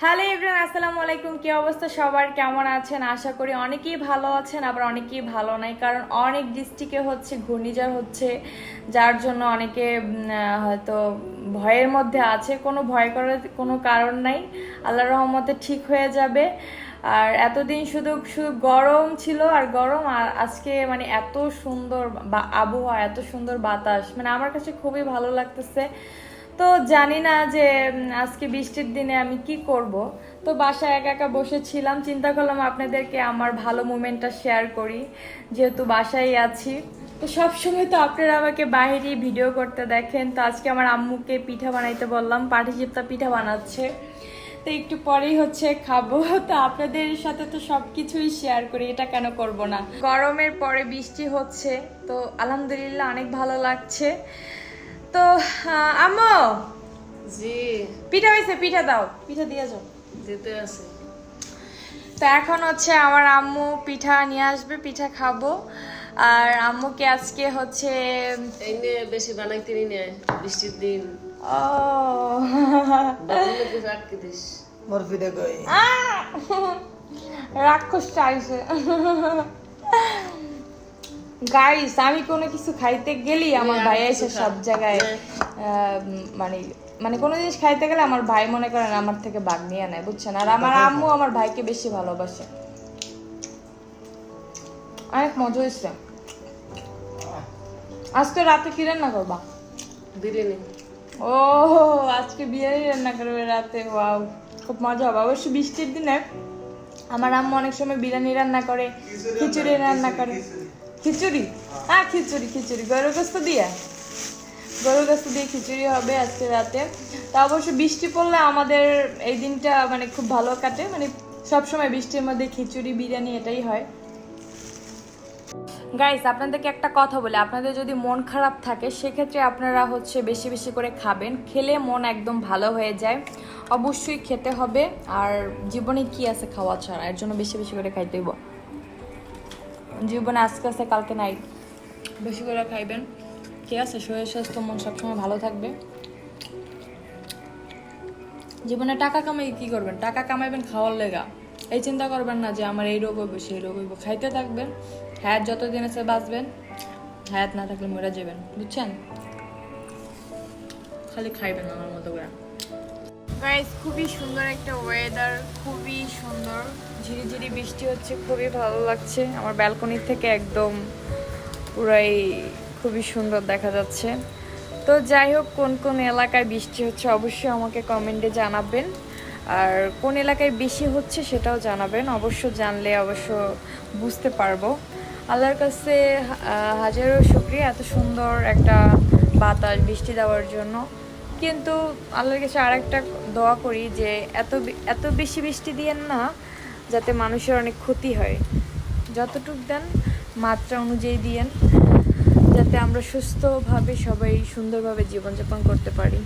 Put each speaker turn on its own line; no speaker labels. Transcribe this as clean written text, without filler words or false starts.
Hello everyone, আসসালামু আলাইকুম। কি অবস্থা সবার, কেমন আছেন? আশা করি অনেকেই ভালো আছেন, আবার অনেকেই ভালো নাই। কারণ অনেক ডিস্ট্রিক্টে হচ্ছে ঘূর্ণিঝড় হচ্ছে, যার জন্য অনেকে হয়তো ভয়ের মধ্যে আছে। কোনো ভয় করার কোনো কারণ নাই, আল্লাহর রহমতে ঠিক হয়ে যাবে। আর এতদিন শুধু শুধু গরম ছিল আর গরম, আর আজকে মানে এত সুন্দর আবহাওয়া, এত সুন্দর বাতাস, মানে আমার কাছে খুবই ভালো লাগতেছে। তো জানি না যে আজকে বৃষ্টির দিনে আমি কি করব। তো বাসায় একা একা বসেছিলাম, চিন্তা করলাম আপনাদেরকে আমার ভালো মোমেন্টটা শেয়ার করি, যেহেতু বাসায় আছি। তো সবসময় তো আপনারা আমাকে বাইরে ভিডিও করতে দেখেন। তো আজকে আমার আম্মুকে পিঠা বানাইতে বললাম, পাটিসাপটা পিঠা বানাচ্ছে। তো একটু পরেই হচ্ছে খাবো। তো আপনাদের সাথে তো সবকিছুই শেয়ার করি, এটা কেন করব না। গরমের পরে বৃষ্টি হচ্ছে, তো আলহামদুলিল্লাহ অনেক ভালো লাগছে। তো আম্মু,
জি
পিঠা হয়েছে, পিঠা দাও, পিঠা দিয়ে যাও।
যেতে আছে।
তো এখন হচ্ছে আমার আম্মু পিঠা নিয়ে আসবে, পিঠা খাবো। আর আম্মুকে আজকে হচ্ছে
এই নিয়ে বেশি বানাইতে নি না, বৃষ্টির দিন
ও
বাবুকে রাখতে দিস।
বরফিটা কই
রাক্ষসটা আইছে। গাইস, আমি কোনো কিছু খাইতে গেলি আমার ভাই এসে সব জায়গায় মানে মানে কোনো জিনিস খাইতে গেলে আমার ভাই মনে করেন আমার থেকে ভাগ নিয়ে নেয়, বুঝছেন? আর আমার আম্মু আমার ভাইকে বেশি ভালোবাসে। অনেক মজা হয়েছে। আজকে রাতে কি রান্না করবা?
বিরিয়ানি।
ও, আজকে বিরিয়ানি রান্না করবে রাতে? ওয়াও, খুব মজা হবে। অবশ্য বৃষ্টির দিনে আমার আম্মু অনেক সময় বিরিয়ানি রান্না করে, খিচুড়ি রান্না করে। খিচুড়ি? হ্যাঁ, খিচুড়ি খিচুড়ি গরুর গোস্ত দিয়ে খিচুড়ি হবে আজকে রাতে। তা অবশ্য বৃষ্টি পড়লে আমাদের এই দিনটা মানে খুব ভালো কাটে, মানে সবসময় বৃষ্টির মধ্যে খিচুড়ি বিরিয়ানি এটাই হয়। গাইস, আপনাদেরকে একটা কথা বলি, আপনাদের যদি মন খারাপ থাকে সেক্ষেত্রে আপনারা হচ্ছে বেশি বেশি করে খাবেন, খেলে মন একদম ভালো হয়ে যায়। অবশ্যই খেতে হবে। আর জীবনে কি আছে খাওয়া ছাড়া, এর জন্য বেশি বেশি করে খাইতে হইব। জীবনে আজকে আছে কালকে নাই, বেশি করে খাইবেন। ঠিক আছে? শরীর স্বাস্থ্য মন সবসময় ভালো থাকবে। জীবনে টাকা কামাই কি করবেন? টাকা কামাইবেন খাওয়ার লেগা। এই চিন্তা করবেন না যে আমার এই রোগ হইব সেই রোগ হইব। খাইতে থাকবেন, হায়াত যতদিন আছে বাঁচবেন, হায়াত না থাকলে মরে যাবেন, বুঝছেন? খালি খাইবেন আমার মতো করে। গাইস, খুবই সুন্দর একটা ওয়েদার, খুবই সুন্দর। ঝিরিঝিরি বৃষ্টি হচ্ছে, খুবই ভালো লাগছে। আমার ব্যালকনি থেকে একদম পুরাই খুবই সুন্দর দেখা যাচ্ছে। তো যাই হোক, কোন কোন এলাকায় বৃষ্টি হচ্ছে অবশ্যই আমাকে কমেন্টে জানাবেন। আর কোন এলাকায় বেশি হচ্ছে সেটাও জানাবেন, অবশ্য জানলে অবশ্য বুঝতে পারবো। আল্লাহর কাছে হাজারো শুকরিয়া এত সুন্দর একটা বাতাস বৃষ্টি দেওয়ার জন্য। কিন্তু আল্লাহর কাছে আরেকটা দোয়া করি যে এত বেশি বৃষ্টি দিয়েন না, যাতে মানুষের অনেক ক্ষতি হয়। যতটুক দেন মাত্রা অনুযায়ী দিয়েন, যাতে আমরা সুস্থভাবে সবাই সুন্দরভাবে জীবনযাপন করতে পারি।